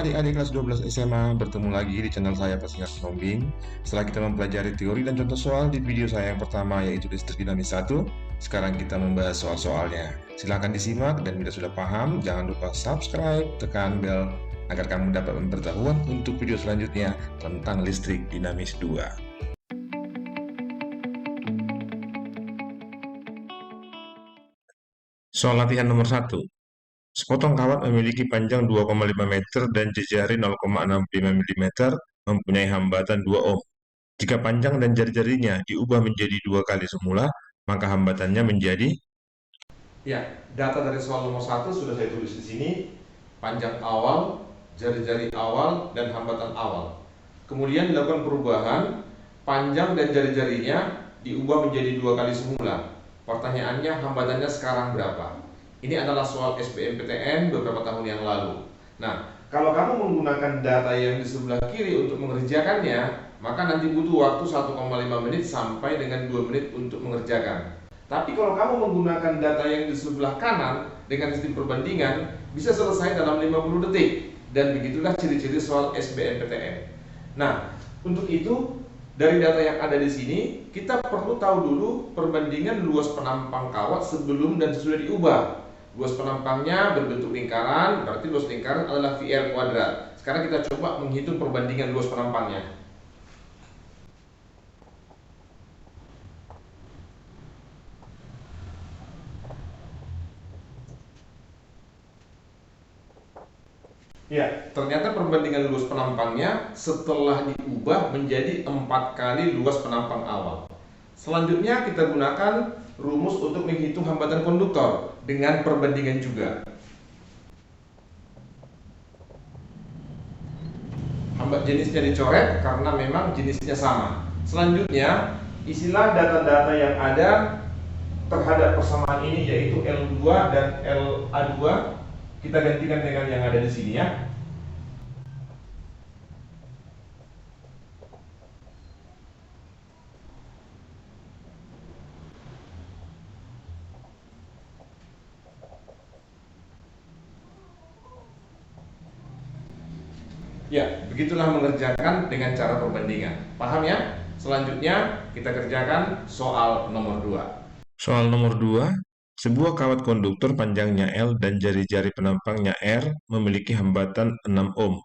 adik-adik kelas 12 SMA, bertemu lagi di channel saya Pasingkat Penombing. Setelah kita mempelajari teori dan contoh soal di video saya yang pertama yaitu listrik dinamis 1, sekarang kita membahas soal-soalnya. Silahkan disimak dan bila sudah paham, jangan lupa subscribe, tekan bel agar kamu dapat pemberitahuan untuk video selanjutnya tentang listrik dinamis 2. Soal latihan nomor 1. Sepotong kawat memiliki panjang 2,5 meter dan jari 0,65 mm mempunyai hambatan 2 ohm. Jika panjang dan jari-jarinya diubah menjadi 2 kali semula, maka hambatannya menjadi... Ya, data dari soal nomor 1 sudah saya tulis di sini. Panjang awal, jari-jari awal, dan hambatan awal. Kemudian dilakukan perubahan, panjang dan jari-jarinya diubah menjadi 2 kali semula. Pertanyaannya, hambatannya sekarang berapa? Ini adalah soal SBMPTN beberapa tahun yang lalu. Nah, kalau kamu menggunakan data yang di sebelah kiri untuk mengerjakannya, maka nanti butuh waktu 1,5 menit sampai dengan 2 menit untuk mengerjakan. Tapi kalau kamu menggunakan data yang di sebelah kanan dengan sistem perbandingan, bisa selesai dalam 50 detik. Dan begitulah ciri-ciri soal SBMPTN. Nah, untuk itu dari data yang ada di sini, kita perlu tahu dulu perbandingan luas penampang kawat sebelum dan sesudah diubah. Luas penampangnya berbentuk lingkaran, berarti luas lingkaran adalah VR kuadrat. Sekarang kita coba menghitung perbandingan luas penampangnya. Ya, ternyata perbandingan luas penampangnya setelah diubah menjadi 4 kali luas penampang awal. Selanjutnya kita gunakan rumus untuk menghitung hambatan konduktor dengan perbandingan juga. Hambat jenisnya dicoret karena memang jenisnya sama. Selanjutnya, isilah data-data yang ada terhadap persamaan ini yaitu L2 dan LA2. Kita gantikan dengan yang ada di sini ya. Ya, begitulah mengerjakan dengan cara perbandingan. Paham ya? Selanjutnya kita kerjakan soal nomor 2. Soal nomor 2, sebuah kawat konduktor panjangnya L dan jari-jari penampangnya R memiliki hambatan 6 ohm.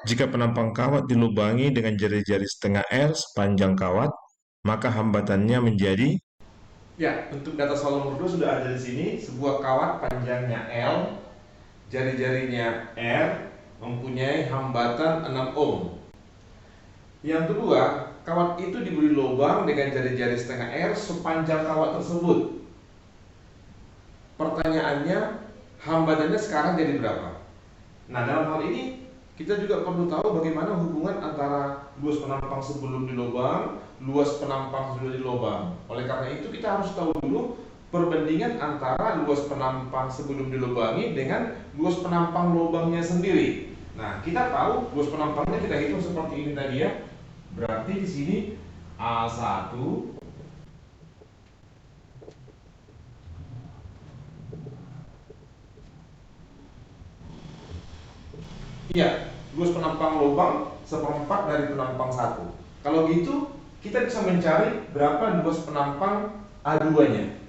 Jika penampang kawat dilubangi dengan jari-jari setengah R sepanjang kawat, maka hambatannya menjadi... Ya, untuk data soal nomor 2 sudah ada di sini. Sebuah kawat panjangnya L, jari-jarinya R, mempunyai hambatan 6 ohm. Yang kedua, kawat itu diberi lubang dengan jari-jari setengah R sepanjang kawat tersebut. Pertanyaannya, hambatannya sekarang jadi berapa? Nah, dalam hal ini kita juga perlu tahu bagaimana hubungan antara luas penampang sebelum dilubang, luas penampang sesudah dilubang. Oleh karena itu kita harus tahu dulu perbandingan antara luas penampang sebelum dilubangi dengan luas penampang lubangnya sendiri. Nah, kita tahu luas penampangnya kita hitung seperti ini tadi ya. Berarti di sini A1 iya, luas penampang lubang seperempat dari penampang 1. Kalau gitu, kita bisa mencari berapa luas penampang A2-nya.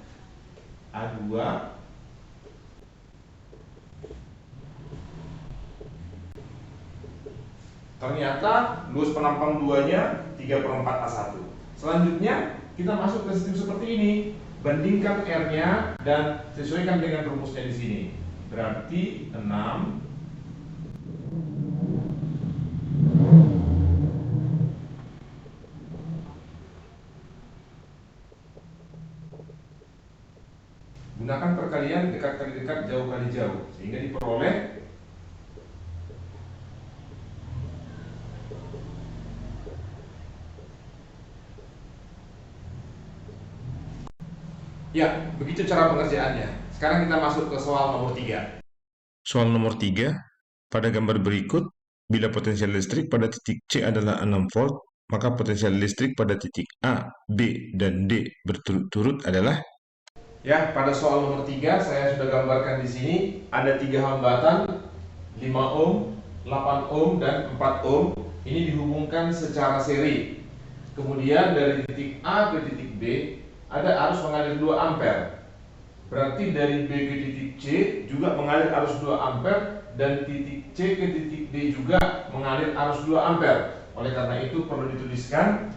A2 ternyata luas penampang 2-nya 3/4 A1. Selanjutnya kita masuk ke sistem seperti ini. Bandingkan R-nya dan sesuaikan dengan rumusnya di sini. Berarti 6 gunakan perkalian dekat kali dekat, jauh kali jauh, sehingga diperoleh ya, begitu cara pengerjaannya. Sekarang kita masuk ke soal nomor 3. Soal nomor 3, pada gambar berikut, bila potensial listrik pada titik C adalah 6 volt, maka potensial listrik pada titik A, B, dan D berturut-turut adalah... Ya, pada soal nomor 3 saya sudah gambarkan di sini ada 3 hambatan, 5 ohm, 8 ohm dan 4 ohm ini dihubungkan secara seri. Kemudian dari titik A ke titik B ada arus mengalir 2 ampere. Berarti dari B ke titik C juga mengalir arus 2 ampere dan titik C ke titik D juga mengalir arus 2 ampere. Oleh karena itu perlu dituliskan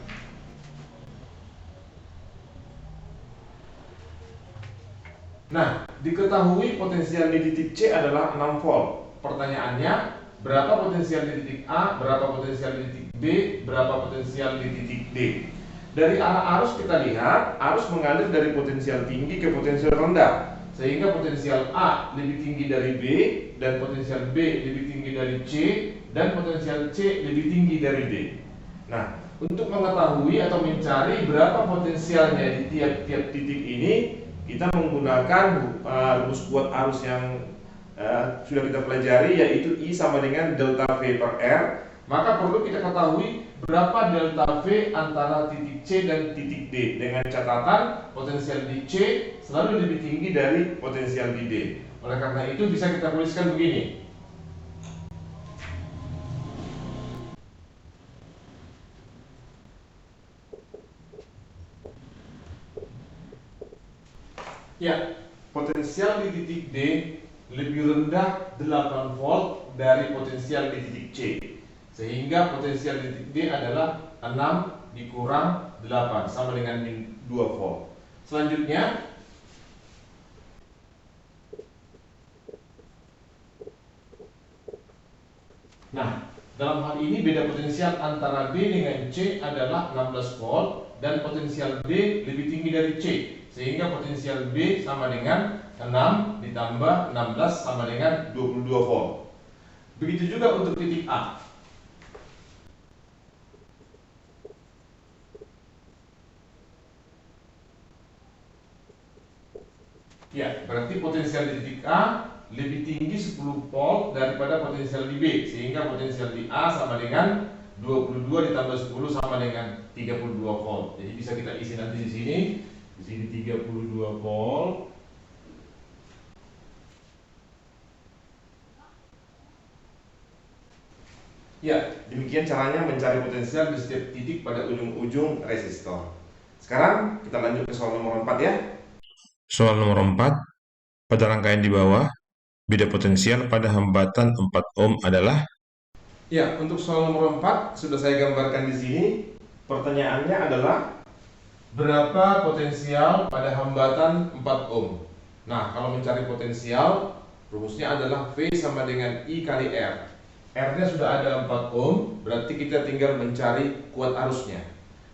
Nah, diketahui potensial di titik C adalah 6 volt. Pertanyaannya, berapa potensial di titik A, berapa potensial di titik B, berapa potensial di titik D? Dari arah arus kita lihat, arus mengalir dari potensial tinggi ke potensial rendah. Sehingga potensial A lebih tinggi dari B, dan potensial B lebih tinggi dari C, dan potensial C lebih tinggi dari D. Nah, untuk mengetahui atau mencari berapa potensialnya di tiap-tiap titik ini, kita menggunakan rumus kuat arus yang sudah kita pelajari, yaitu I sama dengan delta V per R. Maka perlu kita ketahui berapa delta V antara titik C dan titik D, dengan catatan potensial di C selalu lebih tinggi dari potensial di D. Oleh karena itu bisa kita tuliskan begini. Ya, potensial di titik D lebih rendah 8 volt dari potensial di titik C. Sehingga potensial di titik D adalah 6 dikurang 8 sama dengan 2 volt. Selanjutnya, nah, dalam hal ini beda potensial antara B dengan C adalah 16 volt dan potensial D lebih tinggi dari C. Sehingga potensial B sama dengan 6 ditambah 16 sama dengan 22 volt. Begitu juga untuk titik A. Ya, berarti potensial di titik A lebih tinggi 10 volt daripada potensial di B. Sehingga potensial di A sama dengan 22 ditambah 10 sama dengan 32 volt. Jadi bisa kita isi nanti di sini. Di sini 32 volt. Ya, demikian caranya mencari potensial di setiap titik pada ujung-ujung resistor. Sekarang kita lanjut ke soal nomor 4 ya. Soal nomor 4, pada rangkaian di bawah, beda potensial pada hambatan 4 ohm adalah. Ya, untuk soal nomor 4 sudah saya gambarkan di sini. Pertanyaannya adalah berapa potensial pada hambatan 4 ohm? Nah, kalau mencari potensial, rumusnya adalah V sama dengan I kali R. R-nya sudah ada 4 ohm, berarti kita tinggal mencari kuat arusnya.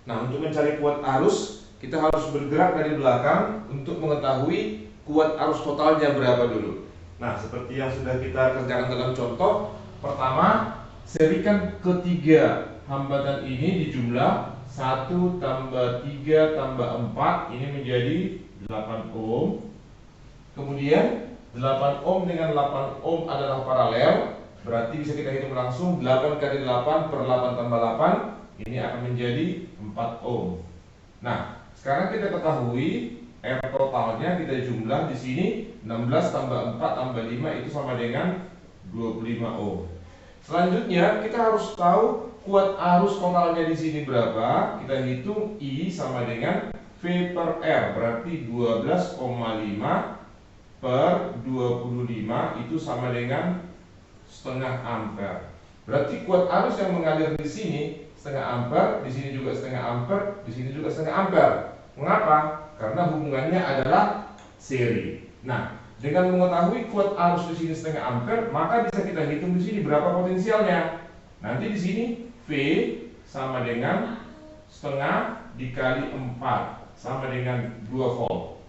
Nah, untuk mencari kuat arus, kita harus bergerak dari belakang untuk mengetahui kuat arus totalnya berapa dulu. Nah, seperti yang sudah kita kerjakan dalam contoh, pertama, serikan ketiga hambatan ini dijumlah 1 tambah 3 tambah 4, ini menjadi 8 ohm. Kemudian 8 ohm dengan 8 ohm adalah paralel, berarti bisa kita hitung langsung 8 kali 8 per 8 tambah 8, ini akan menjadi 4 ohm. Nah, sekarang kita ketahui R totalnya kita jumlah di sini 16 tambah 4 tambah 5 itu sama dengan 25 ohm. Selanjutnya kita harus tahu kuat arus totalnya di sini berapa. Kita hitung I sama dengan V per R, berarti 12,5 per 25 itu sama dengan setengah ampere. Berarti kuat arus yang mengalir di sini setengah ampere, di sini juga setengah ampere, di sini juga setengah ampere. Mengapa? Karena hubungannya adalah seri. Nah, dengan mengetahui kuat arus di sini setengah ampere, maka bisa kita hitung di sini berapa potensialnya. Nanti di sini V sama dengan setengah dikali 4 sama dengan 2 volt.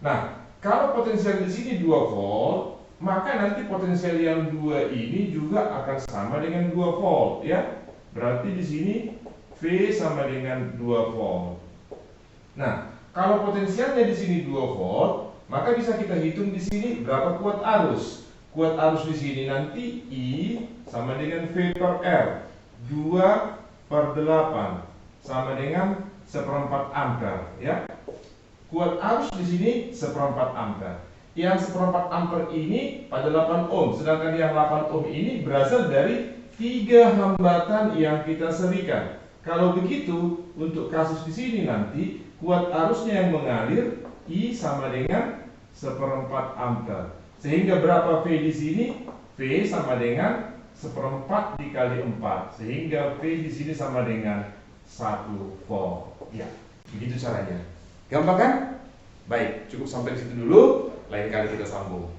Nah, kalau potensial di sini 2 volt, maka nanti potensial yang 2 ini juga akan sama dengan 2 volt ya. Berarti di sini V sama dengan 2 volt. Nah, kalau potensialnya di sini 2 volt, maka bisa kita hitung di sini berapa kuat arus. Kuat arus di sini nanti I sama dengan V per R, 2 per 8 sama dengan 1/4 ampere ya. Kuat arus di sini 1/4 ampere. Yang 1/4 ampere ini pada 8 ohm, sedangkan yang 8 ohm ini berasal dari 3 hambatan yang kita serikan. Kalau begitu, untuk kasus di sini nanti kuat arusnya yang mengalir I sama dengan 1/4 ampere. Sehingga berapa V di sini? V sama dengan 1/4 dikali 4. Sehingga V di sini sama dengan 1 volt. Ya, begitu caranya. Gampang kan? Baik, cukup sampai di situ dulu. Lain kali kita sambung.